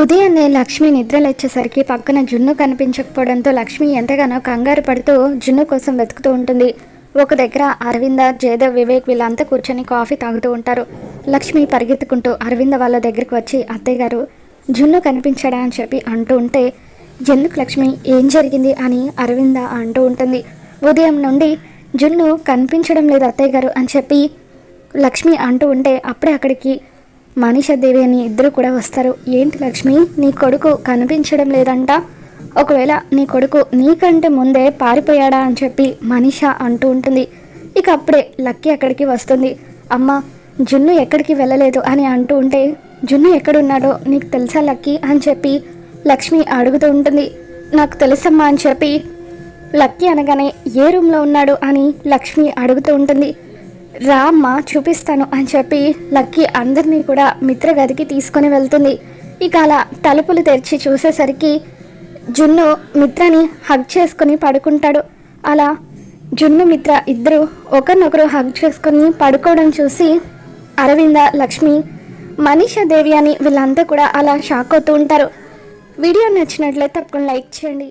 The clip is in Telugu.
ఉదయాన్నే లక్ష్మి నిద్రలేచేసరికి పక్కన జున్ను కనిపించకపోవడంతో లక్ష్మి ఎంతగానో కంగారు పడుతూ జున్ను కోసం వెతుకుతూ ఉంటుంది. ఒక దగ్గర అరవింద, జయదేవ్, వివేక్ వీళ్ళంతా కూర్చొని కాఫీ తాగుతూ ఉంటారు. లక్ష్మి పరిగెత్తుకుంటూ అరవింద వాళ్ళ దగ్గరికి వచ్చి, అత్తయ్య గారు జున్ను కనిపించాడా అని చెప్పి అంటూ ఉంటే, ఎందుకు లక్ష్మి, ఏం జరిగింది అని అరవింద అంటూ ఉంటుంది. ఉదయం నుండి జున్ను కనిపించడం లేదు అత్తయ్య గారు అని చెప్పి లక్ష్మి అంటూ ఉంటే, అప్పుడే అక్కడికి మనీషాదేవి అని ఇద్దరు కూడా వస్తారు. ఏంటి లక్ష్మి, నీ కొడుకు కనిపించడం లేదంట, ఒకవేళ నీ కొడుకు నీకంటే ముందే పారిపోయాడా అని చెప్పి మనీషా అంటూ ఉంటుంది. ఇక అప్పుడే లక్కీ అక్కడికి వస్తుంది. అమ్మ, జున్ను ఎక్కడికి వెళ్ళలేదు అని అంటూ ఉంటే, జున్ను ఎక్కడున్నాడో నీకు తెలుసా లక్కీ అని చెప్పి లక్ష్మి అడుగుతూ ఉంటుంది. నాకు తెలుసమ్మా అని చెప్పి లక్కీ అనగానే, ఏ రూమ్లో ఉన్నాడు అని లక్ష్మి అడుగుతూ ఉంటుంది. రా అమ్మ చూపిస్తాను అని చెప్పి లక్కీ అందరినీ కూడా మిత్ర గదికి తీసుకొని వెళ్తుంది. ఇక అలా తలుపులు తెరిచి చూసేసరికి జున్ను మిత్రని హగ్ చేసుకొని పడుకుంటాడు. అలా జున్ను, మిత్ర ఇద్దరు ఒకరినొకరు హగ్ చేసుకొని పడుకోవడం చూసి అరవింద, లక్ష్మి, మనీషాదేవి అని వీళ్ళంతా కూడా అలా షాక్ అవుతూ ఉంటారు. వీడియో నచ్చినట్లయితే తప్పకుండా లైక్ చేయండి.